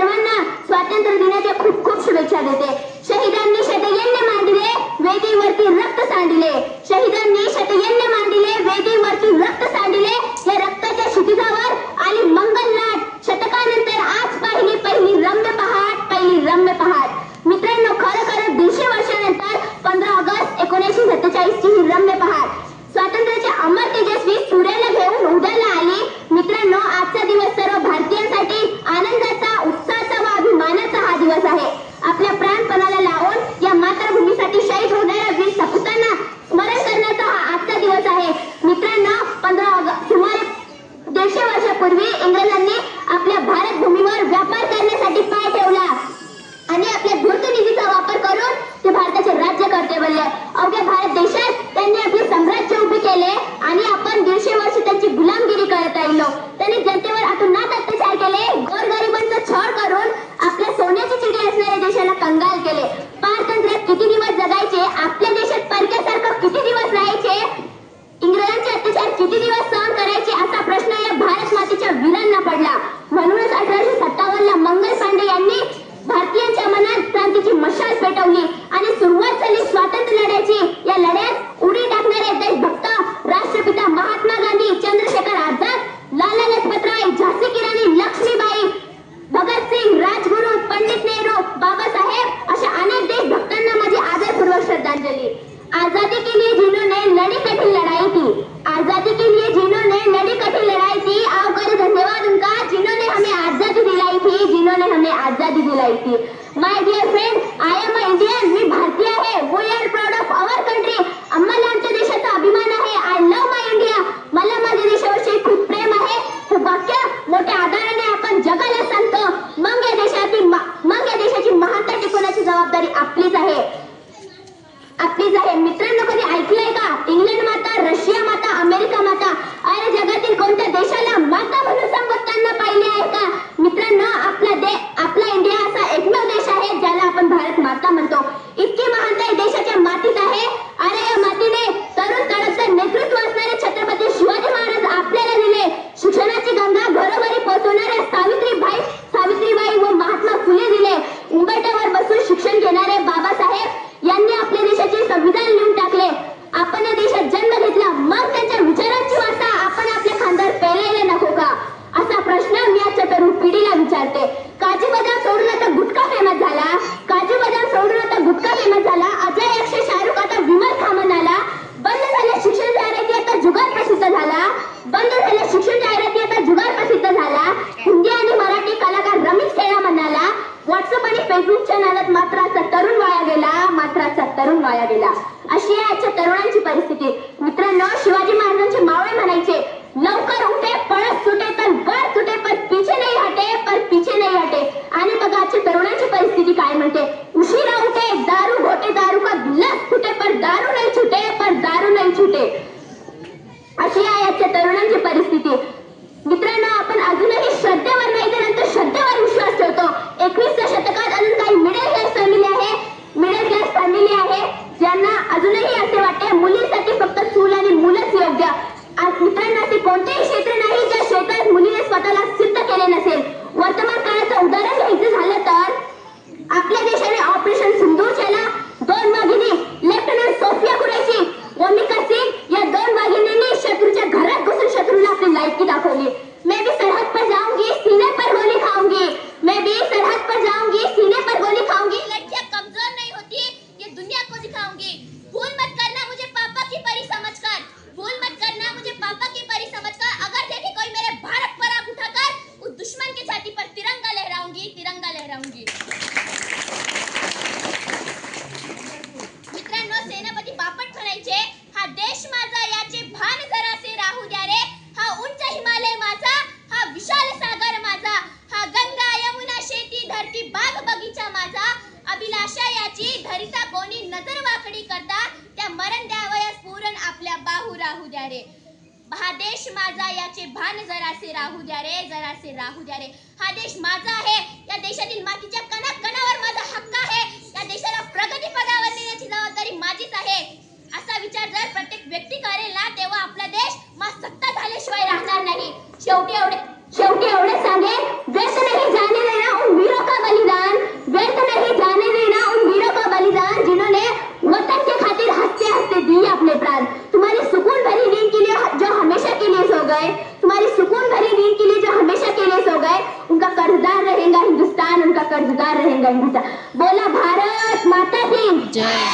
सर्वांना स्वातंत्र्य दिनाच्या खूप खूप शुभेच्छा देते। शहीदांनी शतयज्ञ मांडिले, वेदीवरती रक्त सांडिले, शहीदांनी शतयज्ञ मांडिले, वेदीवरती रक्त सांडिले, या रक्ताच्या क्षितिजावर आली मंगल लाट, शतकानंतर आज पाहिली पहिली रम्य पहाट, पहिली रम्य पहाट। मित्रांनो, खरोखर 150 वर्षानंतर 15 ऑगस्ट 1947 ची ही रम्य पहाट स्वातंत्र्याच्या अमर तेजस्वी सूर्याला घेऊन उदयाला आली। मित्रांनो, आजचा दिवस सर्व भारतीयांसाठी आनंदाचा, उत्साहाचा व अभिमानाचा हा दिवस आहे। आपल्या प्राणपणाला लावून या मातृभूमीसाठी शहीद होणाऱ्या वीर सपूतांना स्मरण करण्याचा हा आजचा दिवस आहे। मित्रांनो, 15 ऑगस्ट सुमारे 150 वर्षापूर्वी इंग्रजांनी आपल्या भारत भूमीवर व्यापार करण्यासाठी पाय ठेवला आणि आपल्या धूर्त निधीचा वापर करून ते भारताचे राज्यकर्ते बनले। अवघ्या भारत देशात त्यांनी आपले साम्राज्य उभे केले आणि आपण 150 वर्ष त्यांची गुलामगिरी करत राहिलो। त्यांनी जनतेवर अतोनात अत्याचार केले, गोरगरिबांचा छळ करून आपल्या सोन्याची चिडी असणाऱ्या देशाला कंगाल केले। पारतंत्र्यात किती दिवस जगायचे, आपल्या देशात परक्यासारखं किती दिवस राहायचे, इंग्रजांचे अत्याचार किती दिवस सहन करायचे, असा प्रश्न या भारत मातेच्या वीरांना पडला। म्हणूनच 1857 ला मंगल पांडे यांनी भारतीयांच्या मनात क्रांतीची मशाल पेटवली आणि सुरुवात झाली स्वातंत्र्य लढ्याची। या लढ्यात उडी टाकणारे देशभक्त राष्ट्रपिता महात्मा गांधी, चंद्रशेखर आझाद, लाला लजपतराय, झांसी की राणी लक्ष्मीबाई, भगतसिंग, राजगुरू, पंडित नेहरू, बाबासाहेब अशा अनेक देशभक्तांना माझी आदरपूर्वक श्रद्धांजलि। आजादी के लिए जिन्होंने लड़ी कठिन लड़ाई थी, आजादी के लिए जिन्होंने लड़ी कठिन लड़ाई थी, आओ करें धन्यवाद उनका जिन्होंने हमें आजादी दिलाई थी, जिन्होंने हमें आजादी दिलाई थी। My dear friend, I am a Indian, मी भारतीय आहे। We are proud of our country, आम्हाला आमच्या देशाचा अभिमान आहे। आय लव्ह माय इंडिया, मला माझ्या देशाविषयी खूप प्रेम आहे। हे वाक्य मोठ्या आदराने आपण जगाला सांगतो। मग या देशाची महानता टिकवण्याची जबाबदारी आपलीच आहे, आपलीच आहे। मित्रांनो, कधी ऐकलंय का इंग्लंड माता, रशिया माता, अमेरिका माता? अरे जगातील कोणत्या देशाला माता म्हणून संबोधताना पाहिले आहे का? मित्रांनो, आपला इंडिया असा एकमेव देश आहे ज्याला आपण भारत माता म्हणतो। इतकी महानता देशाच्या मातीत आहे। अरे या मातीने तरुण तडफदार नेतृत्व असणारे छत्रपती शिवाजी महाराज आपल्याला दिले। शिक्षणाची गंगा घरोघरी पोहोचवणाऱ्या सावित्रीबाई व महात्मा फुले दिले। उंबरठ्यावर बसून शिक्षण घेणारे बाबासाहेब यांनी आपल्या देशाचे संविधान लिहून टाकले। आपण या देशात जन्म घेतला, मग त्यांच्या विचारांची वाचा आपण आपल्या खांद्यावर पेलायला नको का, असा प्रश्न मी आजच्या तरुण पिढीला विचारते। काजू बदाम सोडून आता गुटखा फेमस झाला, काजू बदाम सोडून आता गुटखा फेमस झाला। अजय, अक्षय, शाहरुख आता विमल खामन आला। बंद झाल्या शिक्षण जाहिराती, आता जुगार प्रसिद्ध झाला। बंद झाल्या शिक्षण जाहिराती, आता जुगार प्रसिद्ध झाला। हिंदी आणि मराठी कलाकार रमेश खेळा म्हणाला। व्हॉट्सअप आणि फेसबुकच्या नादात मात्र आजचा तरुण वाया गेला, मात्र आजचा तरुण वाया गेला। अशी आहे आजच्या तरुणांची परिस्थिती। मित्रांनो, शिवाजी महाराजांचे मावळे म्हणायचे, लवकर उठे पळस सुटे तर वर सुटे पर पीछे नहीं हटे, पर पीछे नहीं हटे। आणि बघा आजच्या तरुणांची परिस्थिती काय म्हणते, उशिरा उठे दारू घोटे, दारू का गिलास फुटे पर दारू नहीं छुटे, पर दारू नहीं छुटे। अशी आहे आजच्या तरुणांची परिस्थिती। मित्रांनो, आपण अजूनही श्रद्धेवर नाही तर नंतर श्रद्धेवर विश्वास ठेवतो। 21व्या शतकात अजून काही मिडल क्लास फॅमिली आहे ज्यांना अजूनही असे वाटते मुलींसाठी फक्त चूल आणि मुलंच योग्य। आज मित्रांनो, असे कोणतेही क्षेत्र नाही ज्या क्षेत्रात मुलीने स्वतःला सिद्ध केले नसेल। वर्तमान काळाचं उदाहरण घ्यायचं झालं तर आपल्या देशाने ऑपरेशन सिंदूर केला। 2 वाघिणी लेफ्टनंट सोफिया कुरैशी, ओमिका सिंग या 2 वाघिणींनी शत्रूच्या घरात घुसून शत्रूला आपली लायकी दाखवली। मैं भी सरहद पर जाऊंगी, सीने पर गोली खाऊंगी, मैं भी सरहद पर जाऊंगी, सीने पर गोली खाऊंगी। लड़कियां कमजोर नहीं होती, ये दुनिया को दिखाऊंगी। भूल मत करना मुझे पापा की परी समझकर, भूल मत करना मुझे पापा की परी समझकर। अगर देखे कोई मेरे भारत पर आग उठाकर, उस दुश्मन की छाती पर तिरंगा लहराऊंगी, तिरंगा लहराऊंगी। मित्रांनो, सेनापती बापट म्हणायचे, हा देश माझा याचे भान जरासे राहू द्या रे, हा उंच हिमालय माझा, हा विशाल सागर माझा, हा गंगा यमुना शेती धरती बाग बगीचा माझा, अभिलाषा याची धरिता कोणी नजर वाकडी करता, त्या मरण द्यावयास पूरण आपल्या बाहू राहू द्या रे। हा देश माझा याचे भान जरासे राहू द्या रे, जरासे राहू द्या रे। हा देश माझा आहे, या देशातील मातीच्या कणाकणावर माझा हक्क आहे, या देशाला प्रगती पदावर नेण्याची जबाबदारी माझीच आहे। असा विचार जर प्रत्येक व्यक्ती करेल ना, तेव्हा आपला देश सत्ता झाल्याशिवाय राहणार नाही। शेवटी एवढे सांगेन, व्यर्थ नहीं जाने देना उन वीरों तिरंगा हिंदूचा. बोला भारत माता की जय.